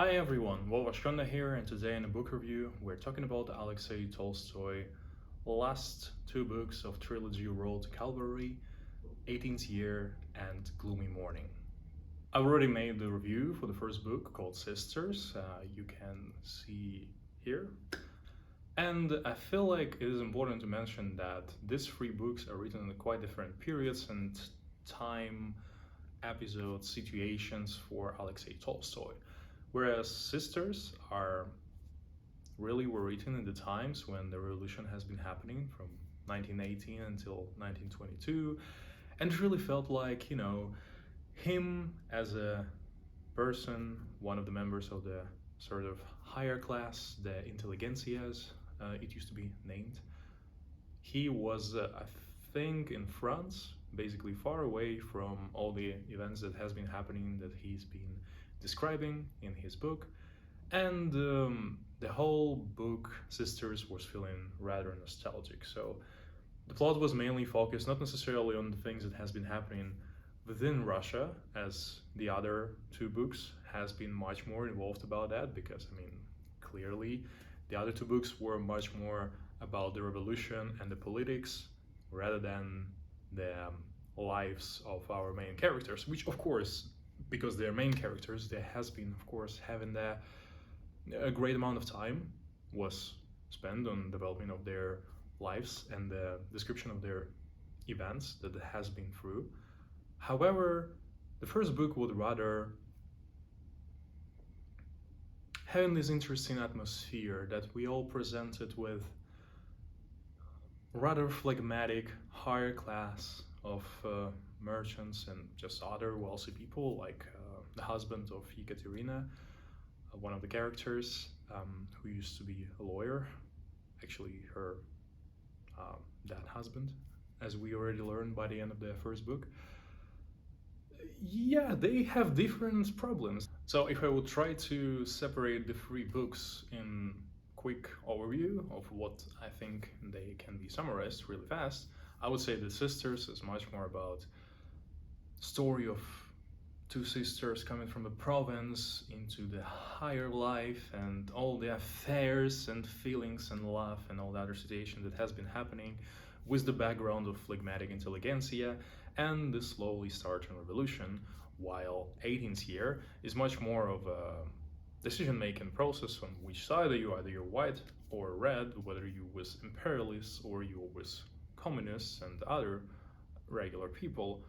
Hi everyone, Roshchin here, and today in a book review we're talking about Alexei Tolstoy last two books of trilogy To Calvary, 18th Year and Gloomy Morning. I've already made the review for the first book called Sisters, you can see here. And I feel like it is important to mention that these three books are written in quite different periods and time, episodes, situations for Alexei Tolstoy. Whereas Sisters were written in the times when the revolution has been happening from 1918 until 1922, and it really felt like, him as a person, one of the members of the sort of higher class, the intelligentsias, it used to be named. He was, I think, in France, basically far away from all the events that has been happening that he's been describing in his book, and the whole book Sisters was feeling rather nostalgic. So the plot was mainly focused not necessarily on the things that has been happening within Russia, as the other two books has been much more involved about that, because clearly the other two books were much more about the revolution and the politics rather than the lives of our main characters, which of course, because they're main characters, there has been, of course, having a great amount of time was spent on development of their lives and the description of their events that it has been through. However, the first book would rather having this interesting atmosphere that we all presented with rather phlegmatic higher class of merchants and just other wealthy people, like the husband of Ekaterina, one of the characters, who used to be a lawyer, actually her that husband, as we already learned by the end of the first book. Yeah, they have different problems. So if I would try to separate the three books in quick overview of what I think they can be summarized really fast, I would say that Sisters is much more about story of two sisters coming from the province into the higher life and all the affairs and feelings and love and all the other situation that has been happening with the background of phlegmatic intelligentsia and the slowly starting revolution, while 18th Year is much more of a decision-making process on which side are you, either you're white or red, whether you was imperialists or you was communists and other regular people.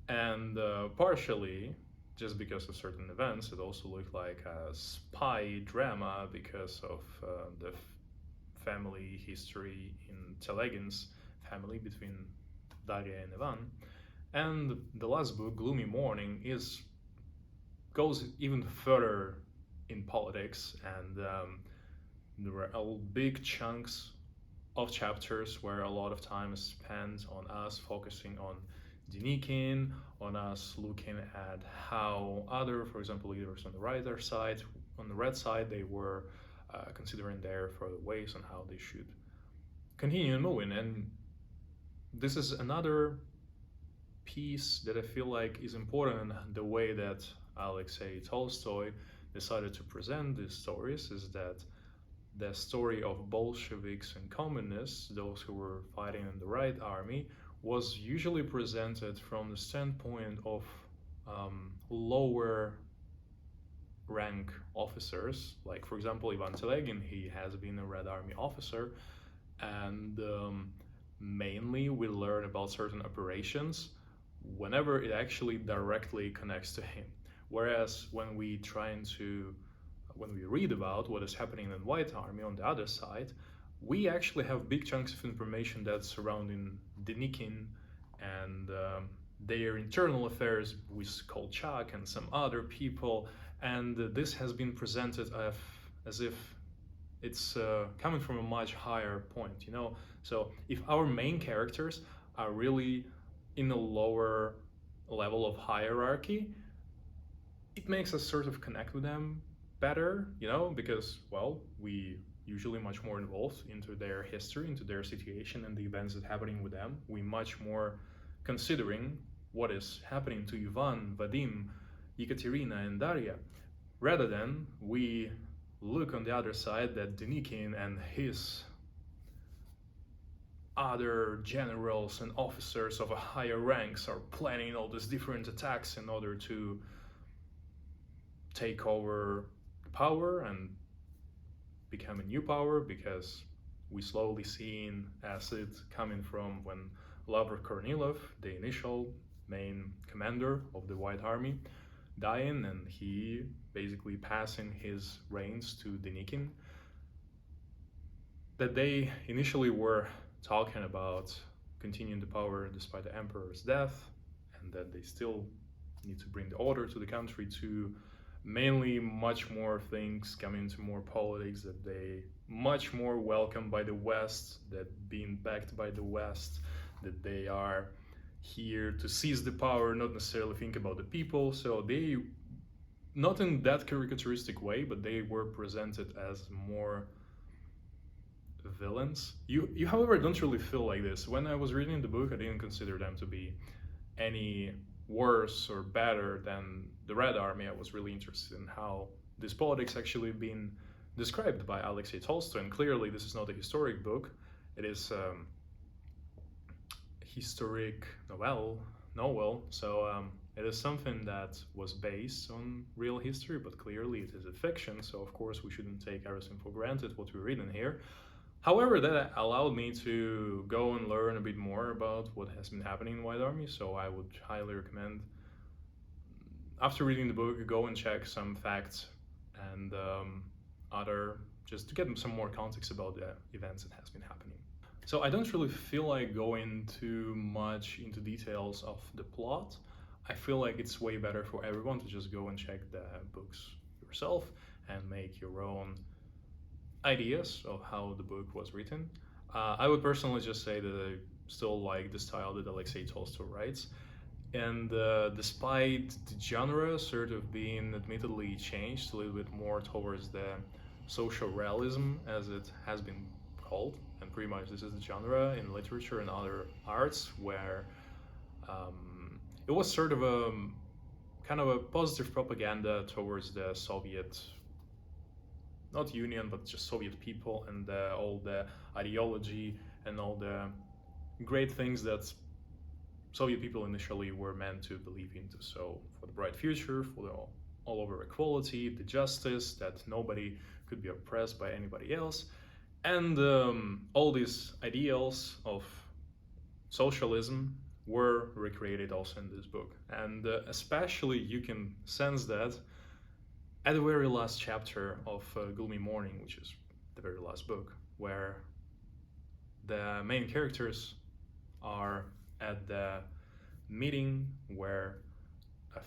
And partially, just because of certain events, it also looked like a spy drama because of the family history in Telegin's family between Daria and Ivan. And the last book, Gloomy Morning, goes even further in politics, and there were big chunks of chapters where a lot of time is spent on us focusing on Denikin, on us looking at how other, for example, leaders on the red side, they were considering their further ways on how they should continue moving. And this is another piece that I feel like is important in the way that Alexei Tolstoy decided to present these stories, is that the story of Bolsheviks and communists, those who were fighting in the Right Army, was usually presented from the standpoint of lower rank officers. Like, for example, Ivan Telegin, he has been a Red Army officer, and mainly we learn about certain operations whenever it actually directly connects to him. Whereas when we read about what is happening in White Army on the other side, we actually have big chunks of information that's surrounding Denikin and their internal affairs with Kolchak and some other people, and this has been presented as if it's coming from a much higher point, So if our main characters are really in a lower level of hierarchy, it makes us sort of connect with them better, because, well, we usually much more involved into their history, into their situation and the events that are happening with them. We much more considering what is happening to Ivan, Vadim, Ekaterina and Daria, Rather than we look on the other side that Denikin and his other generals and officers of a higher ranks are planning all these different attacks in order to take over power and become a new power, because we slowly seen as it coming from when Lavrov Kornilov, the initial main commander of the White Army, dying, and he basically passing his reins to Denikin, that they initially were talking about continuing the power despite the emperor's death, and that they still need to bring the order to the country, to mainly much more things coming to more politics, that they much more welcome by the West, that being backed by the West, that they are here to seize the power, not necessarily think about the people. So they, not in that caricaturistic way, but they were presented as more villains. You however don't really feel like this. When I was reading the book, I didn't consider them to be any worse or better than the Red Army. I was really interested in how this politics actually been described by Alexei Tolstoy, and clearly this is not a historic book. It is historic novel, so it is something that was based on real history, but clearly it is a fiction, so of course we shouldn't take everything for granted what we read in here. However, that allowed me to go and learn a bit more about what has been happening in White Army, so I would highly recommend, after reading the book, go and check some facts and just to get some more context about the events that has been happening. So I don't really feel like going too much into details of the plot. I feel like it's way better for everyone to just go and check the books yourself and make your own ideas of how the book was written. I would personally just say that I still like the style that Alexei Tolstoy writes, and despite the genre sort of being admittedly changed a little bit more towards the social realism, as it has been called, and pretty much this is the genre in literature and other arts, where it was sort of a kind of a positive propaganda towards the Soviet, not Union, but just Soviet people, and all the ideology and all the great things that Soviet people initially were meant to believe into. So for the bright future, for the all over equality, the justice, that nobody could be oppressed by anybody else, and all these ideals of socialism were recreated also in this book. And especially you can sense that at the very last chapter of Gloomy Morning, which is the very last book, where the main characters are at the meeting where I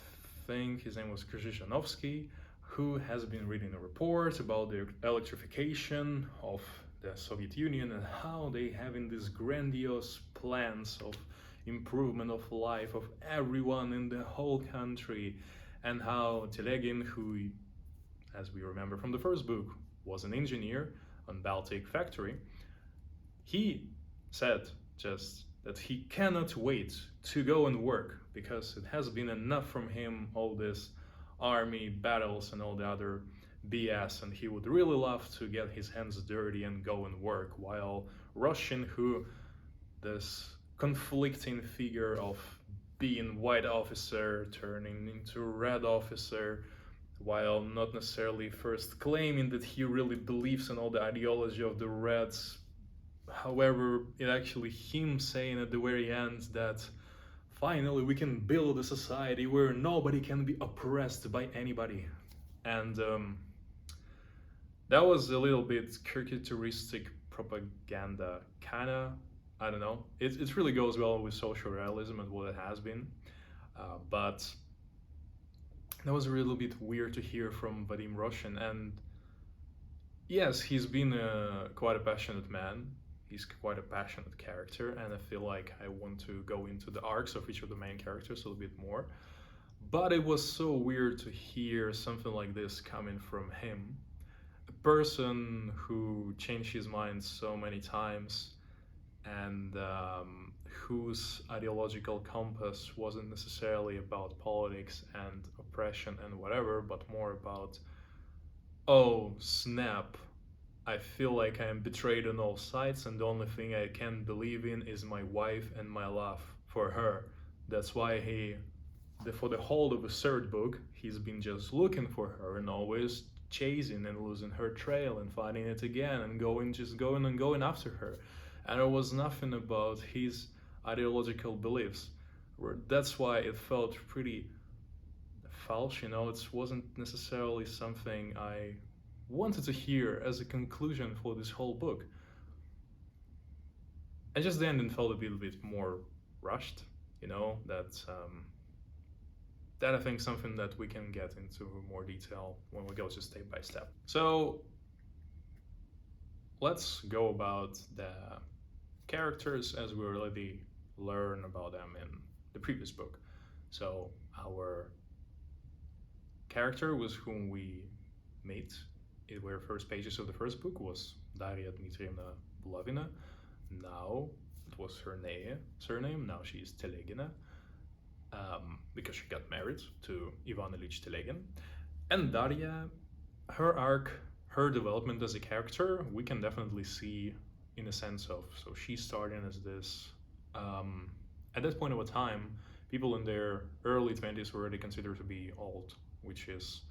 think his name was Krzyzanowski, who has been reading a report about the electrification of the Soviet Union and how they having these grandiose plans of improvement of life of everyone in the whole country, and how Telegin, who, as we remember from the first book, was an engineer on Baltic factory, he said just that he cannot wait to go and work, because it has been enough from him, all this army battles and all the other BS, and he would really love to get his hands dirty and go and work. While Roshchin, who, this conflicting figure of being white officer turning into red officer, while not necessarily first claiming that he really believes in all the ideology of the Reds, however, it actually him saying at the very end that finally we can build a society where nobody can be oppressed by anybody. And that was a little bit caricaturistic propaganda, kinda. I don't know. It really goes well with social realism and what it has been, but that was a little bit weird to hear from Vadim Roshchin. And yes, he's been quite a passionate man. He's quite a passionate character, and I feel like I want to go into the arcs of each of the main characters a little bit more. But it was so weird to hear something like this coming from him, a person who changed his mind so many times, and whose ideological compass wasn't necessarily about politics and oppression and whatever, but more about, oh snap, I feel like I am betrayed on all sides, and the only thing I can believe in is my wife and my love for her. That's why for the whole of the third book, he's been just looking for her and always chasing and losing her trail and finding it again and going after her. And there was nothing about his ideological beliefs. That's why it felt pretty false, you know. It wasn't necessarily something I wanted to hear as a conclusion for this whole book. And just the ending felt a little bit more rushed, you know. That I think something that we can get into more detail when we go just step by step. So let's go about the characters as we already learn about them in the previous book. So our character with whom we meet in the first pages of the first book was Daria Dmitrievna Bulovina. Now it was her surname, now she is Telegina, because she got married to Ivan Ilyich Telegin. And Daria, her arc, her development as a character, we can definitely see in a sense of, so she's starting as this, at that point of time, people in their early 20s were already considered to be old, which is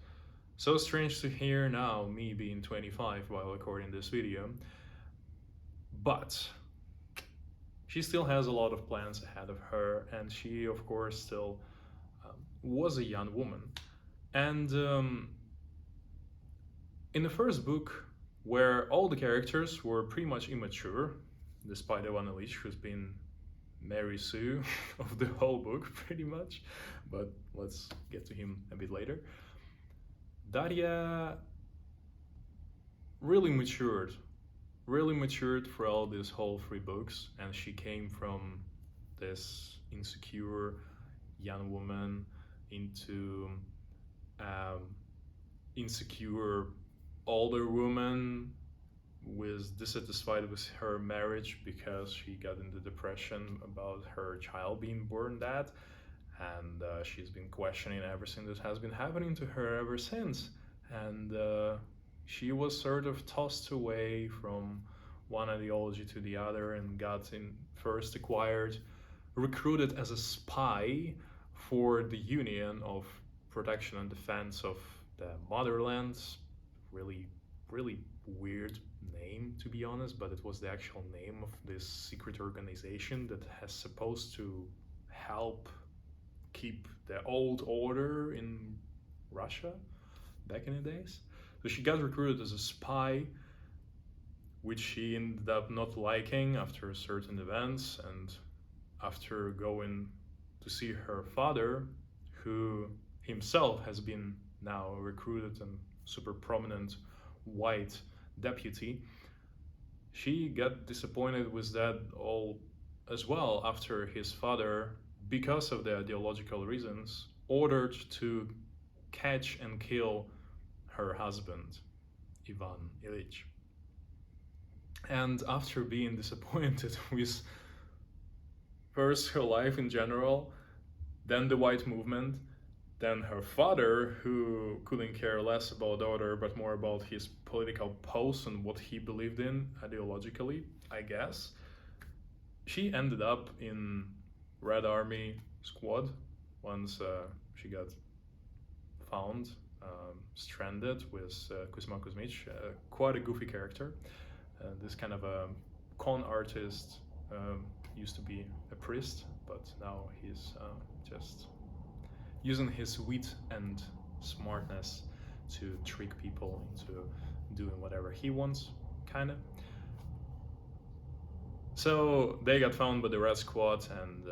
so strange to hear now, me being 25 while recording this video. But she still has a lot of plans ahead of her, and she, of course, still was a young woman. And in the first book, where all the characters were pretty much immature, despite Ivan Ilyich, who's been Mary Sue of the whole book, pretty much, but let's get to him a bit later. Daria really matured throughout these whole 3 books, and she came from this insecure young woman into insecure older woman was dissatisfied with her marriage because she got into depression about her child being born dead, and she's been questioning everything that has been happening to her ever since. And she was sort of tossed away from one ideology to the other and first recruited as a spy for the Union of Protection and Defense of the Motherland. Really, really weird name, to be honest, but it was the actual name of this secret organization that has supposed to help keep the old order in Russia back in the days. So she got recruited as a spy, which she ended up not liking after certain events, and after going to see her father, who himself has been now recruited and super prominent white deputy, she got disappointed with that all as well, after his father, because of the ideological reasons, ordered to catch and kill her husband, Ivan Ilyich. And after being disappointed with first her life in general, then the white movement, then her father, who couldn't care less about the order but more about his political post and what he believed in ideologically, I guess, she ended up in Red Army squad once she got found stranded with Kuzma Kuzmich, quite a goofy character. This kind of a con artist, used to be a priest, but now he's just using his wit and smartness to trick people into doing whatever he wants, kind of. So they got found by the Red Squad, and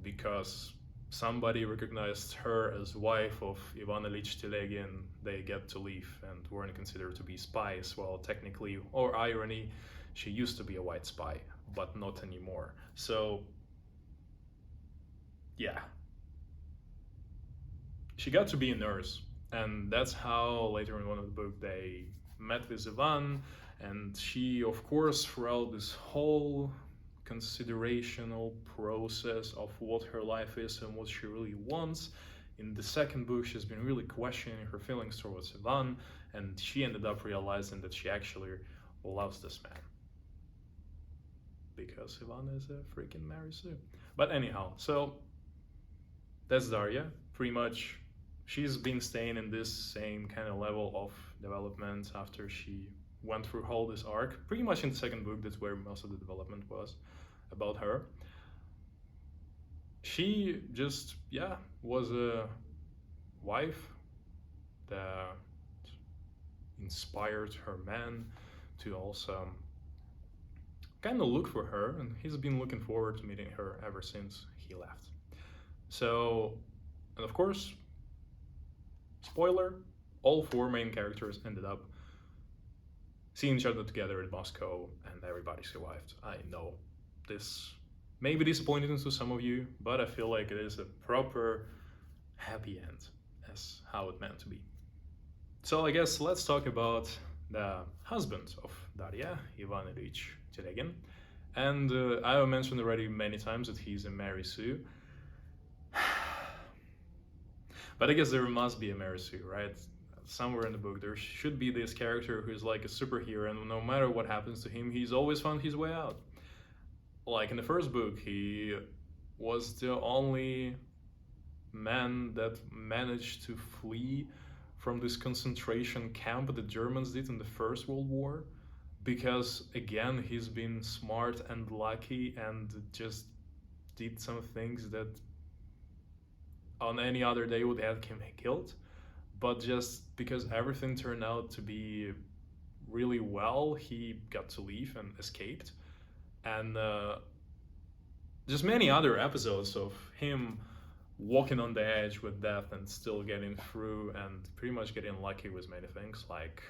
because somebody recognized her as wife of Ivan Ilyich Telegin, they get to leave and weren't considered to be spies. Well, technically, or irony, she used to be a white spy, but not anymore. So, yeah. She got to be a nurse, and that's how later in one of the book they met with Ivan, and she, of course, throughout this whole considerational process of what her life is and what she really wants. In the second book, she's been really questioning her feelings towards Ivan, and she ended up realizing that she actually loves this man. Because Ivan is a freaking Mary Sue. But anyhow, so that's Daria. Pretty much, she's been staying in this same kind of level of development after she went through all this arc. Pretty much in the second book, that's where most of the development was about her. She just, was a wife that inspired her man to also kind of look for her, and he's been looking forward to meeting her ever since he left. So, and of course, spoiler, all four main characters ended up seeing each other together in Moscow, and everybody survived. I know this may be disappointing to some of you, but I feel like it is a proper happy end, as how it meant to be. So I guess let's talk about the husband of Daria, Ivan Ilyich Telegin. And I have mentioned already many times that he's a Mary Sue. But I guess there must be a Mary Sue, right? Somewhere in the book there should be this character who's like a superhero, and no matter what happens to him, he's always found his way out. Like in the first book, he was the only man that managed to flee from this concentration camp that the Germans did in the First World War, because again, he's been smart and lucky and just did some things that on any other day would have him killed. But just because everything turned out to be really well, he got to leave and escaped. And just many other episodes of him walking on the edge with death and still getting through and pretty much getting lucky with many things. Like,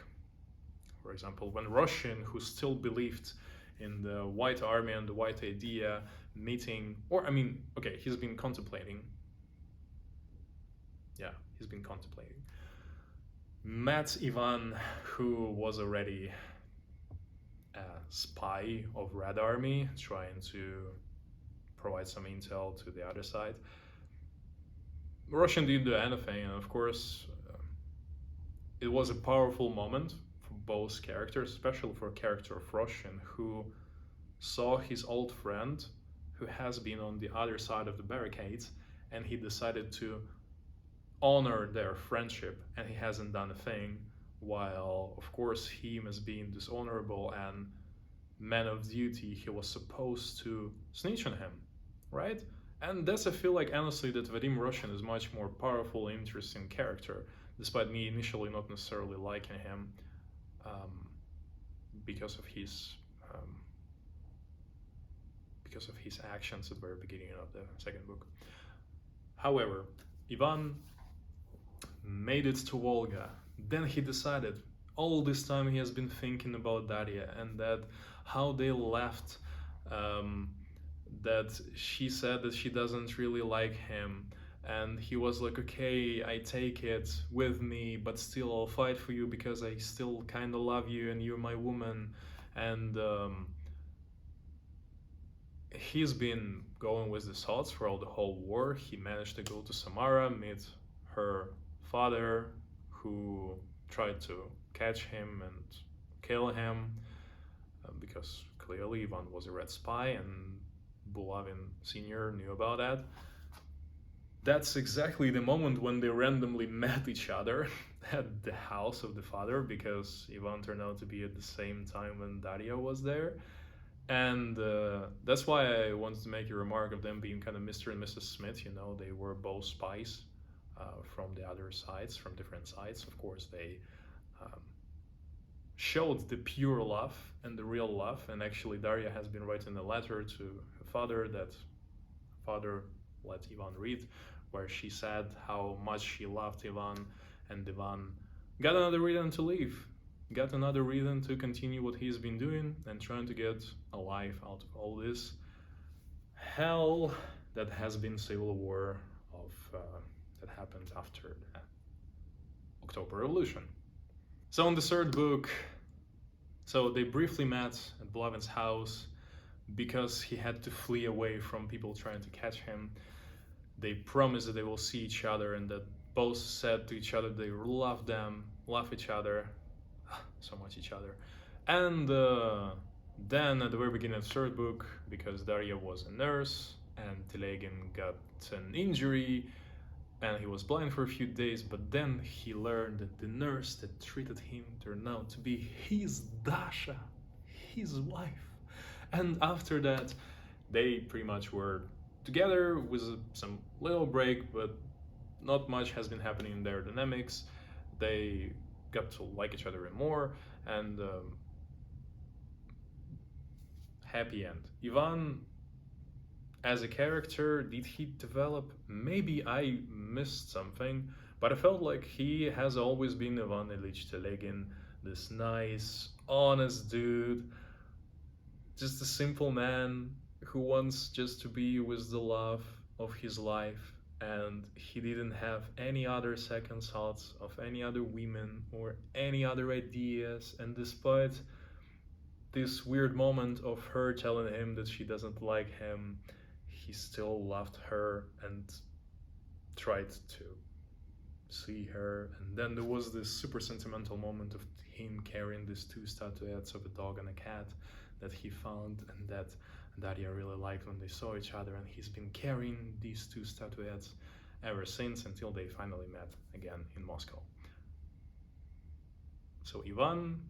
for example, when Roshchin, who still believed in the White Army and the White idea, meeting, or I mean, okay, he's been contemplating. Yeah, he's been contemplating. Met Ivan, who was already a spy of Red Army, trying to provide some intel to the other side. Roshchin didn't do anything, and of course, it was a powerful moment for both characters, especially for a character of Roshchin, who saw his old friend, who has been on the other side of the barricades, and he decided to honor their friendship, and he hasn't done a thing, while of course him as being dishonorable and man of duty, he was supposed to snitch on him, right? And that's, I feel like, honestly, that Vadim Roshchin is much more powerful, interesting character, despite me initially not necessarily liking him because of his actions at the very beginning of the second book. However, Ivan made it to Volga. Then he decided, all this time he has been thinking about Daria, and that how they left, that she said that she doesn't really like him, and he was like, okay, I take it with me, but still I'll fight for you because I still kind of love you and you're my woman. And he's been going with these thoughts throughout the whole war. He managed to go to Samara, meet her father, who tried to catch him and kill him, because clearly Ivan was a red spy and Bulavin Sr. knew about that. That's exactly the moment when they randomly met each other at the house of the father, because Ivan turned out to be at the same time when Daria was there. And that's why I wanted to make a remark of them being kind of Mr. and Mrs. Smith. You know, they were both spies from the other sides, from different sides. Of course, they showed the pure love and the real love. And actually, Daria has been writing a letter to her father that father let Ivan read, where she said how much she loved Ivan, and Ivan got another reason to leave, got another reason to continue what he's been doing and trying to get a life out of all this hell that has been civil war of that happened after the October Revolution. So in the third book, so they briefly met at Bulavin's house, because he had to flee away from people trying to catch him. They promised that they will see each other, and that both said to each other they love each other, so much each other. And then at the very beginning of the third book, because Daria was a nurse and Telegin got an injury and he was blind for a few days, but then he learned that the nurse that treated him turned out to be his Dasha, his wife. And after that, they pretty much were together with some little break, but not much has been happening in their dynamics. They got to like each other even more, and happy end. Ivan, as a character, did he develop? Maybe I missed something, but I felt like he has always been Ivan Ilyich Telegin, this nice, honest dude, just a simple man who wants just to be with the love of his life, and he didn't have any other second thoughts of any other women or any other ideas. And despite this weird moment of her telling him that she doesn't like him, he still loved her and tried to see her. And then there was this super sentimental moment of him carrying these two statuettes of a dog and a cat that he found and that Daria really liked when they saw each other, and he's been carrying these two statuettes ever since, until they finally met again in Moscow. So Ivan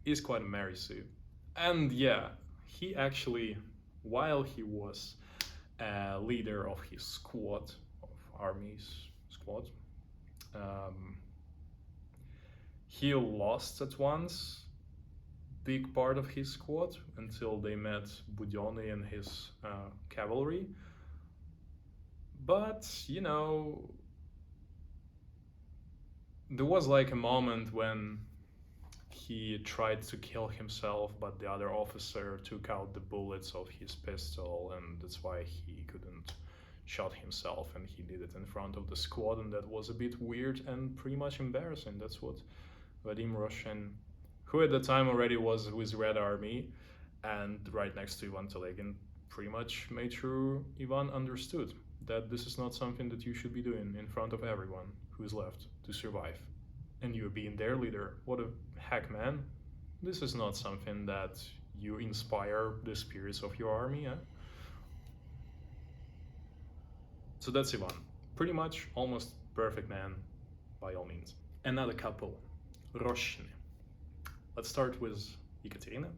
is quite a Mary Sue. And yeah, he actually, while he was a leader of his squad, of army's squad, he lost at once big part of his squad until they met Budyonny and his cavalry. But, you know, there was like a moment when he tried to kill himself, but the other officer took out the bullets of his pistol, and that's why he couldn't shot himself, and he did it in front of the squad, and that was a bit weird and pretty much embarrassing. That's what Vadim Roshchin, who at the time already was with Red Army and right next to Ivan Telegin, pretty much made sure Ivan understood that this is not something that you should be doing in front of everyone who's left to survive. And you being their leader, what a heck, man. This is not something that you inspire the spirits of your army, eh? So that's Ivan. Pretty much almost perfect man, by all means. Another couple, Roshchina. Let's start with Ekaterina,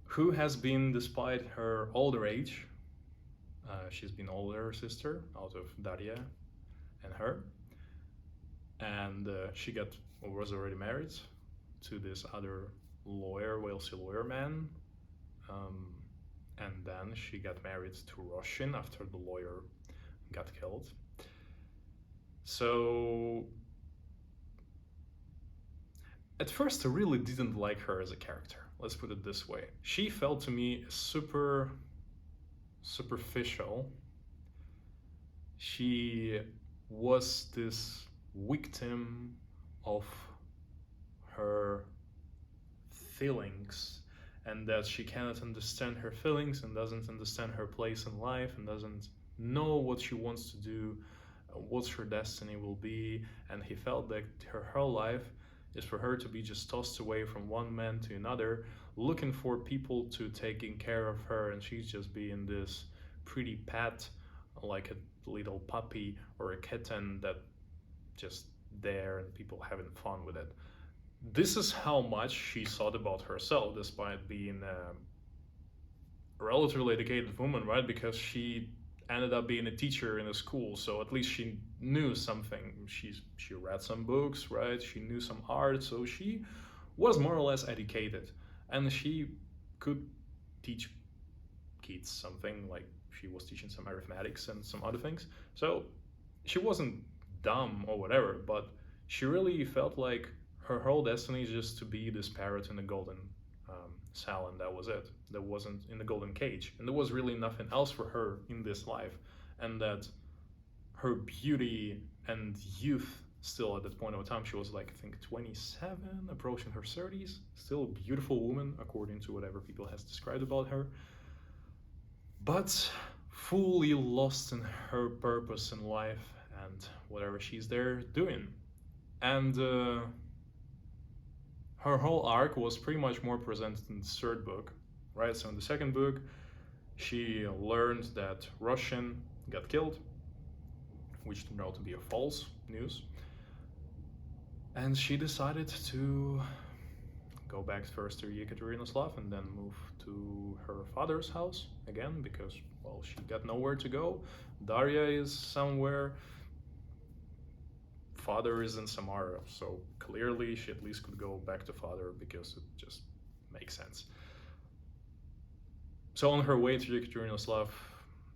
who has been, despite her older age, she's been older sister out of Daria and her, and she was already married to this other lawyer, wealthy lawyer man, and then she got married to Roshchin after the lawyer got killed. So at first I really didn't like her as a character, let's put it this way. She felt to me super superficial. She was this victim of her feelings, and that she cannot understand her feelings and doesn't understand her place in life and doesn't know what she wants to do, what her destiny will be. And he felt that her whole life is for her to be just tossed away from one man to another, looking for people to taking care of her, and she's just being this pretty pet, like a little puppy or a kitten that just there and people having fun with it. This is how much she thought about herself, despite being a relatively educated woman, right? Because she ended up being a teacher in a school, so at least she knew something. She read some books, right? She knew some art, so she was more or less educated, and she could teach kids something, like she was teaching some arithmetics and some other things. So she wasn't dumb or whatever, but she really felt like her whole destiny is just to be this parrot in the golden cell, and that was it. That wasn't in the golden cage, and there was really nothing else for her in this life, and that her beauty and youth Still at that point of time, she was like, I think 27, approaching her 30s. Still a beautiful woman, according to whatever people has described about her. But fully lost in her purpose in life and whatever she's there doing. And her whole arc was pretty much more presented in the third book, right? So in the second book, she learned that Roshchin got killed, which turned out to be a false news. And she decided to go back first to Ekaterina's love and then move to her father's house again because, well, she got nowhere to go. Daria is somewhere. Father is in Samara, so clearly she at least could go back to father because it just makes sense. So on her way to Ekaterina's love,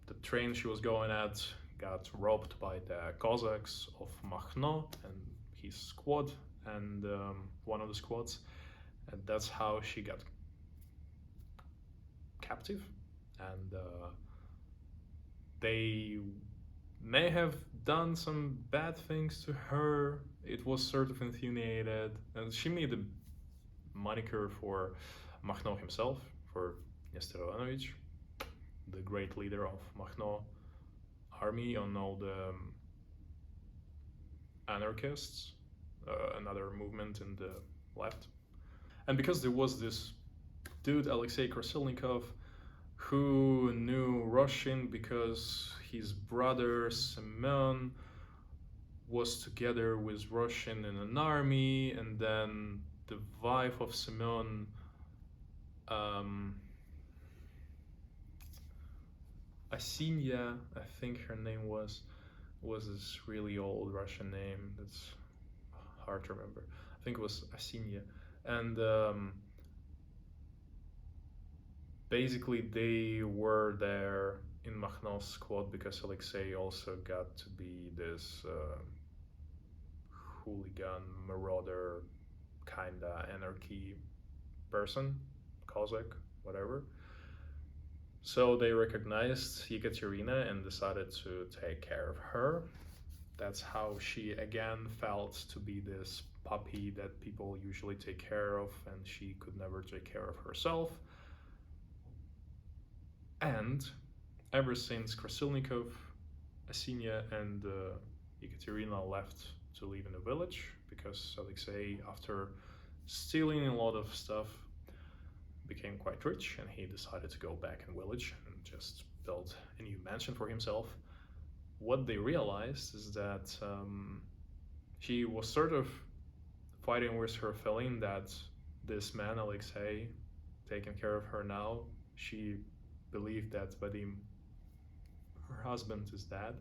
the train she was going at got robbed by the Cossacks of Makhno and his squad and one of the squads, and that's how she got captive. And they may have done some bad things to her. It was sort of infuriated, and she made a moniker for Makhno himself, for Nestor Ivanovich, the great leader of Makhno army on all the anarchists, another movement in the left. And because there was this dude, Alexei Krasilnikov, who knew Roshchin because his brother Semyon was together with Roshchin in an army, and then the wife of Semyon, Asinya, I think her name was this really old Russian name that's hard to remember. I think it was Asinya. And basically they were there in Makhno's squad because Alexei also got to be this hooligan, marauder, kinda anarchy person, Cossack, whatever. So they recognized Ekaterina and decided to take care of her. That's how she again felt to be this puppy that people usually take care of, and she could never take care of herself. And ever since Krasilnikov, Asinya, and Ekaterina left to live in a village, because Alexei, after stealing a lot of stuff, became quite rich, and he decided to go back in village and just build a new mansion for himself. What they realized is that she was sort of fighting with her feeling that this man, Alexei, taking care of her now, she believed that Vadim, her husband, is dead.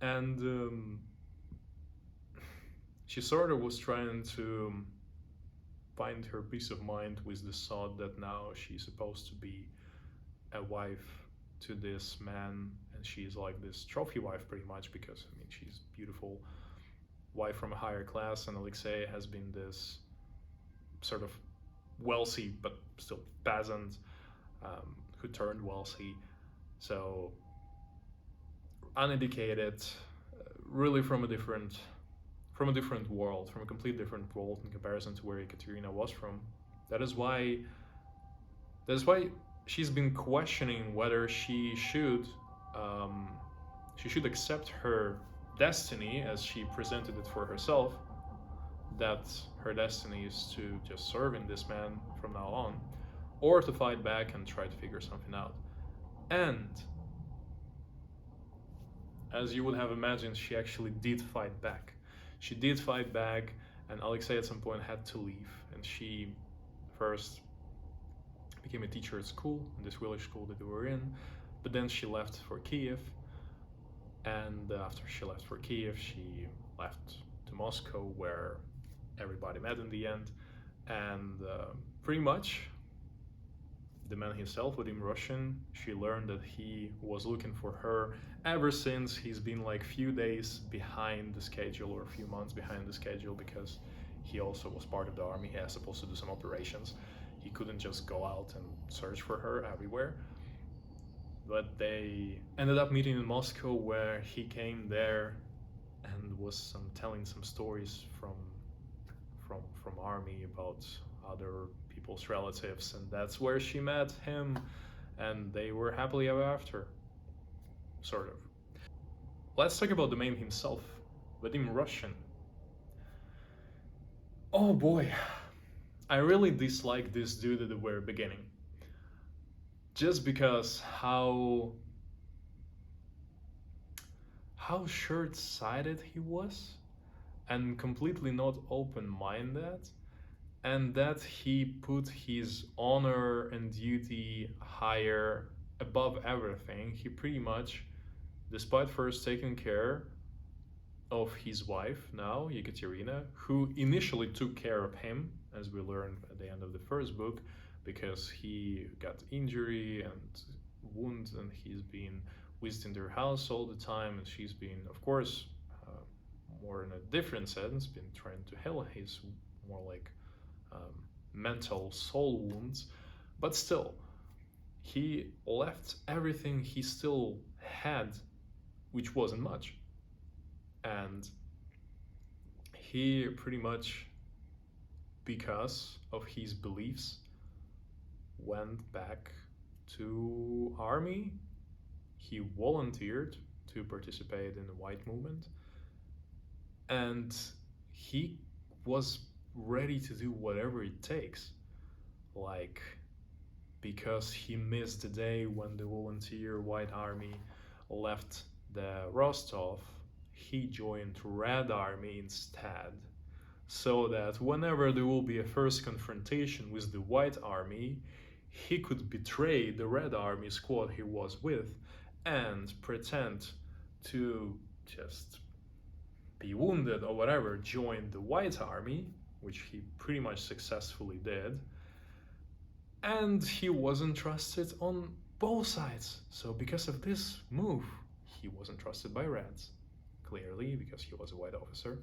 And she sort of was trying to find her peace of mind with the thought that now she's supposed to be a wife to this man, and she's like this trophy wife pretty much, because I mean she's beautiful wife from a higher class, and Alexei has been this sort of wealthy but still peasant who turned wealthy, so uneducated, really from a different world, from a completely different world in comparison to where Ekaterina was from. That is why she's been questioning whether she should accept her destiny as she presented it for herself, that her destiny is to just serve in this man from now on, or to fight back and try to figure something out. And as you would have imagined, she actually did fight back. She did fight back, and Alexei at some point had to leave, and she first became a teacher at school, in this village school that they were in, but then she left for Kiev, and after she left for Kiev, she left to Moscow, where everybody met in the end, and pretty much the man himself, Vadim Roshchin, she learned that he was looking for her ever since he's been like few days behind the schedule, or a few months behind the schedule, because he also was part of the army. He was supposed to do some operations. He couldn't just go out and search for her everywhere. But they ended up meeting in Moscow, where he came there and was telling some stories from army about other people's relatives, and that's where she met him, and they were happily ever after, sort of. Let's talk about the man himself, Vadim Roshchin. Oh boy, I really dislike this dude at the very beginning. Just because how short-sighted he was, and completely not open-minded, and that he put his honor and duty higher above everything. He pretty much, despite first taking care of his wife now, Ekaterina, who initially took care of him, as we learned at the end of the first book, because he got injury and wound, and he's been visiting their house all the time, and she's been, of course, more in a different sense, been trying to heal his more like mental soul wounds, but still, he left everything he still had, which wasn't much, and he pretty much, because of his beliefs, went back to army. He volunteered to participate in the white movement, and he was ready to do whatever it takes, like, because he missed the day when the volunteer white army left the Rostov, he joined Red Army instead, so that whenever there will be a first confrontation with the white army, he could betray the Red Army squad he was with and pretend to just be wounded or whatever, join the white army, which he pretty much successfully did, and he wasn't trusted on both sides. So because of this move, he wasn't trusted by Reds, clearly, because he was a white officer.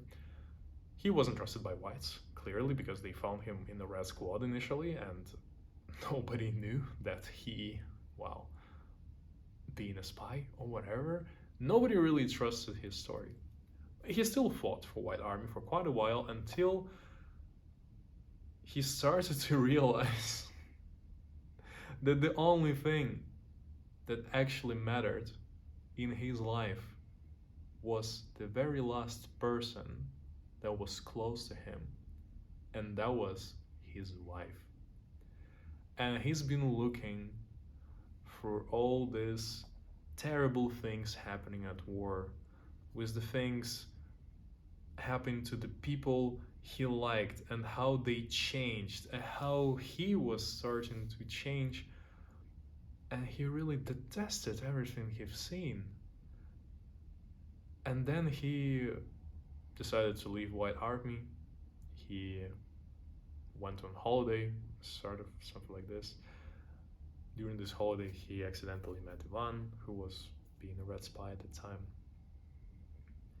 He wasn't trusted by Whites, clearly, because they found him in the Red Squad initially, and nobody knew that he, well, being a spy or whatever, nobody really trusted his story. He still fought for White Army for quite a while, until he started to realize that the only thing that actually mattered in his life was the very last person that was close to him, and that was his wife. And he's been looking for all these terrible things happening at war, with the things happening to the people he liked, and how they changed, and how he was starting to change, and he really detested everything he's seen. And then he decided to leave White Army. He went on holiday, sort of something like this. During this holiday, he accidentally met Ivan, who was being a red spy at the time.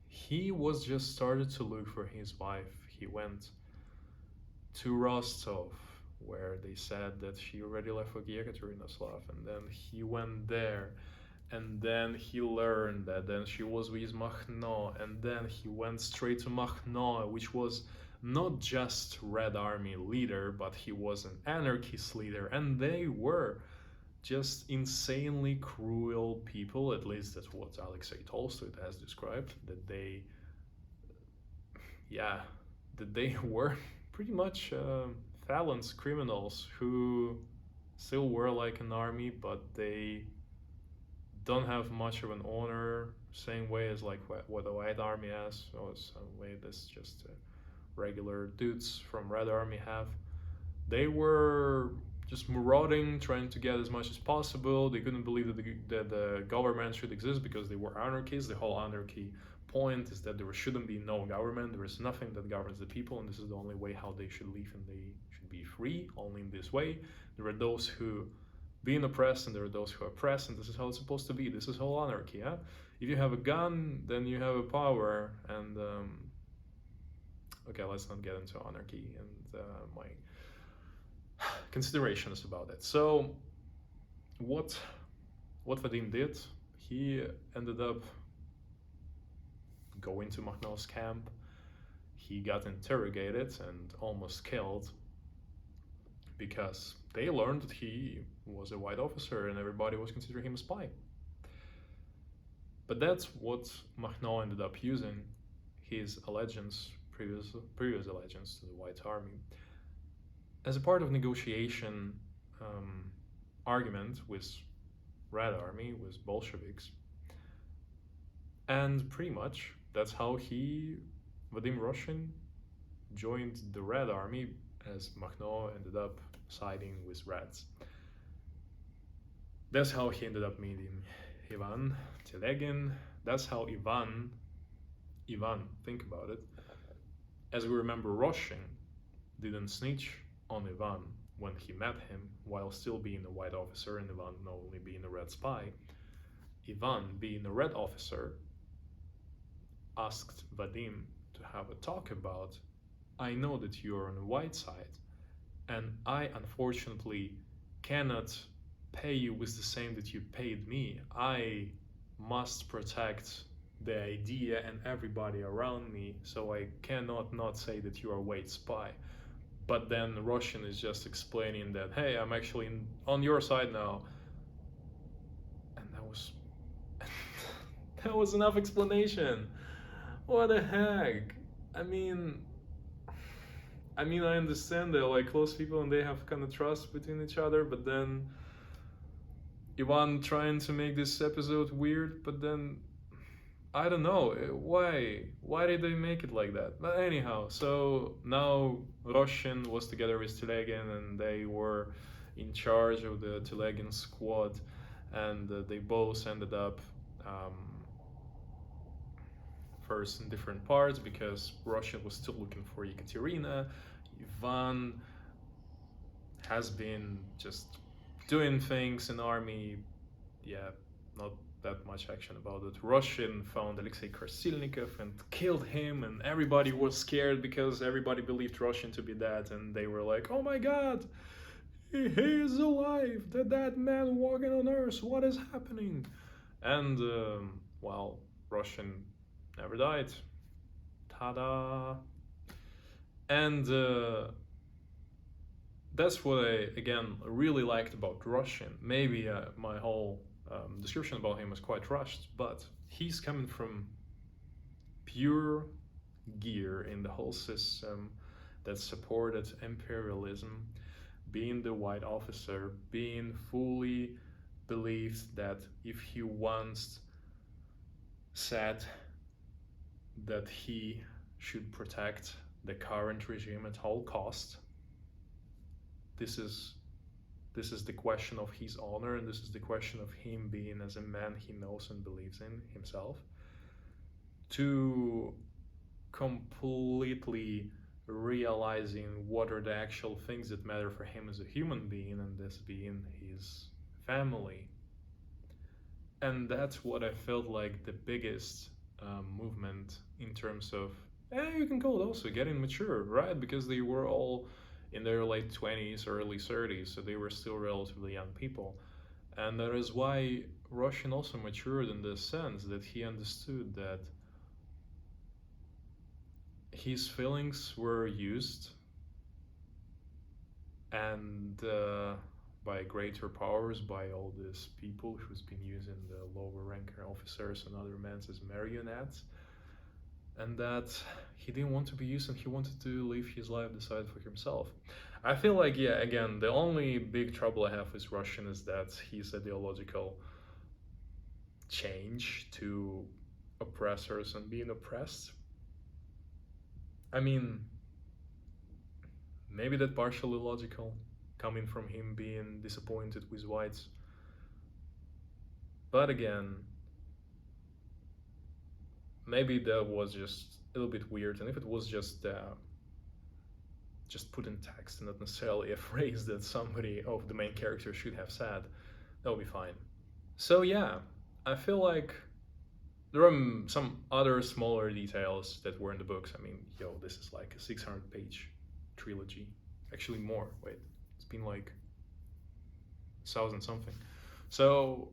He was just started to look for his wife. He went to Rostov, where they said that she already left for Yekaterinoslav, and then he went there, and then he learned that then she was with Makhno, and then he went straight to Makhno, which was not just Red Army leader, but he was an anarchist leader, and they were just insanely cruel people. At least that's what Alexei Tolstoy has described, that they were pretty much felons, criminals, who still were like an army, but they don't have much of an honor, same way as like what the White Army has, or some way that's just regular dudes from Red Army have. They were just marauding, trying to get as much as possible. They couldn't believe that the government should exist, because they were anarchists. The whole anarchy point is that there shouldn't be no government. There is nothing that governs the people, and this is the only way how they should live, and they should be free, only in this way. There are those who being oppressed, and there are those who are oppressed, and this is how it's supposed to be. This is whole anarchy, huh? If you have a gun, then you have a power, and okay, let's not get into anarchy and my considerations about it. So what Vadim did, he ended up go into Makhno's camp. He got interrogated and almost killed because they learned that he was a white officer and everybody was considering him a spy. But that's what Makhno ended up using his allegiance, previous allegiance to the White Army, as a part of negotiation argument with Red Army, with Bolsheviks. And pretty much that's how Vadim Roshchin, joined the Red Army, as Makhno ended up siding with Reds. That's how he ended up meeting Ivan, Telegin. That's how Ivan, think about it. As we remember, Roshchin didn't snitch on Ivan when he met him, while still being a white officer and Ivan only being a red spy. Ivan, being a red officer, asked Vadim to have a talk about, I know that you're on the white side, and I unfortunately cannot pay you with the same that you paid me. I must protect the idea and everybody around me, so I cannot not say that you are a white spy. But then Roshchin is just explaining that, hey, I'm actually on your side now. And that was enough explanation. What the heck? I mean, I understand they're like close people and they have kind of trust between each other, but then Ivan trying to make this episode weird, but then I don't know why did they make it like that? But anyhow, so now Roshchin was together with Telegin and they were in charge of the Telegin squad, and they both ended up first in different parts because Roshchin was still looking for Ekaterina. Ivan has been just doing things in army, not that much action about it. Roshchin found Alexei Krasilnikov and killed him, and everybody was scared because everybody believed Roshchin to be dead, and they were like, oh my god, he is alive, the dead man walking on earth, what is happening? And well, Roshchin never died. Ta-da! And that's what I, again, really liked about Roshchin. Maybe my whole description about him is quite rushed, but he's coming from pure gear in the whole system that supported imperialism, being the white officer, being fully believed that if he once said that he should protect the current regime at all cost, this is the question of his honor, and this is the question of him being as a man he knows and believes in himself, to completely realizing what are the actual things that matter for him as a human being, and this being his family. And that's what I felt like the biggest movement in terms of, you can call it also getting mature, right? Because they were all in their late 20s, early 30s, so they were still relatively young people. And that is why Roshchin also matured in the sense that he understood that his feelings were used and by greater powers, by all these people who's been using the lower ranking officers and other men as marionettes, and that he didn't want to be used and he wanted to live his life, decide for himself. I feel like, again, the only big trouble I have with Roshchin is that his ideological change to oppressors and being oppressed. I mean, maybe that partially logical, coming from him being disappointed with whites. But again, maybe that was just a little bit weird, and if it was just put in text and not necessarily a phrase that somebody of the main character should have said, that would be fine. So yeah, I feel like there are some other smaller details that were in the books. I mean, this is like a 600-page trilogy. Actually more, wait, it's been like 1,000 something. So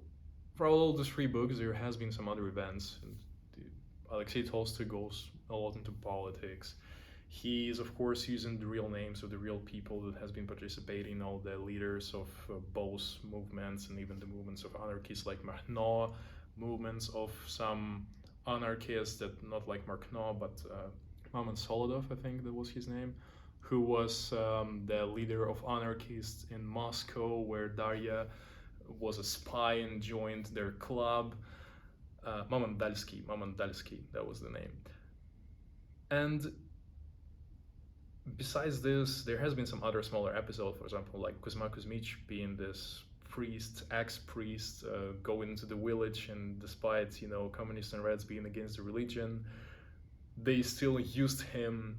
for all the 3 books, there has been some other events, and Alexei Tolstoy goes a lot into politics. He is, of course, using the real names of the real people that has been participating, all the leaders of both movements, and even the movements of anarchists like Markno, movements of some anarchists that not like Markno, but Maman Solodov, I think that was his name, who was the leader of anarchists in Moscow, where Daria was a spy and joined their club. Maman Dalsky, that was the name. And besides this, there has been some other smaller episodes, for example, like Kuzma Kuzmich being this priest, ex-priest, going into the village, and despite, communists and Reds being against the religion, they still used him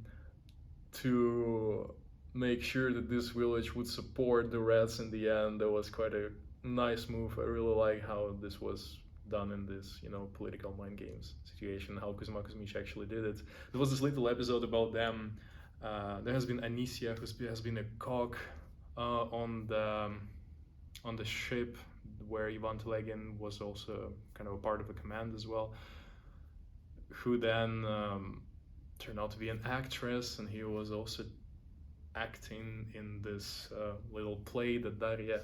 to make sure that this village would support the Reds in the end. That was quite a nice move. I really like how this was done in this, political mind games situation, how Kuzma Kuzmich actually did it. There was this little episode about them. There has been Anisia, who has been a cog on the ship, where Ivan Telegin was also kind of a part of a command as well, who then turned out to be an actress, and he was also acting in this little play that Daria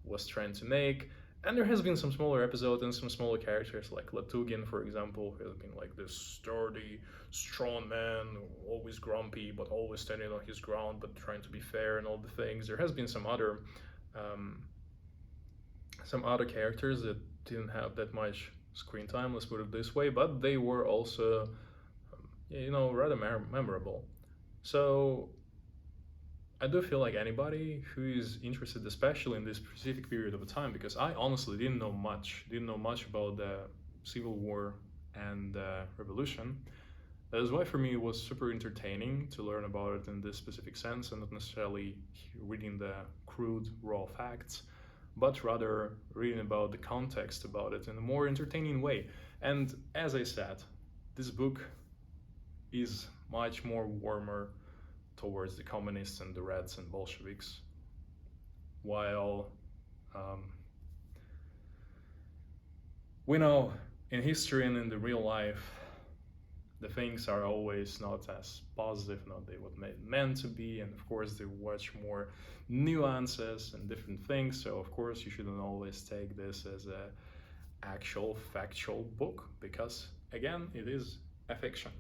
was trying to make. And there has been some smaller episodes and some smaller characters, like Latugin, for example, who has been like this sturdy, strong man, always grumpy, but always standing on his ground, but trying to be fair and all the things. There has been some other characters that didn't have that much screen time, let's put it this way, but they were also, rather memorable. So I do feel like anybody who is interested, especially in this specific period of time, because I honestly didn't know much about the Civil War and the Revolution. That is why for me it was super entertaining to learn about it in this specific sense, and not necessarily reading the crude, raw facts, but rather reading about the context about it in a more entertaining way. And as I said, this book is much more warmer towards the communists and the Reds and Bolsheviks, while we know in history and in the real life, the things are always not as positive, not they were meant to be, and of course there are much more nuances and different things. So of course you shouldn't always take this as a actual factual book, because again, it is a fiction.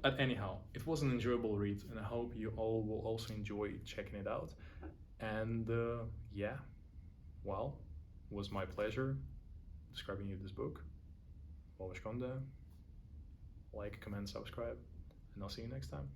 But anyhow, it was an enjoyable read, and I hope you all will also enjoy checking it out. And it was my pleasure describing you this book. Like, comment, subscribe, and I'll see you next time.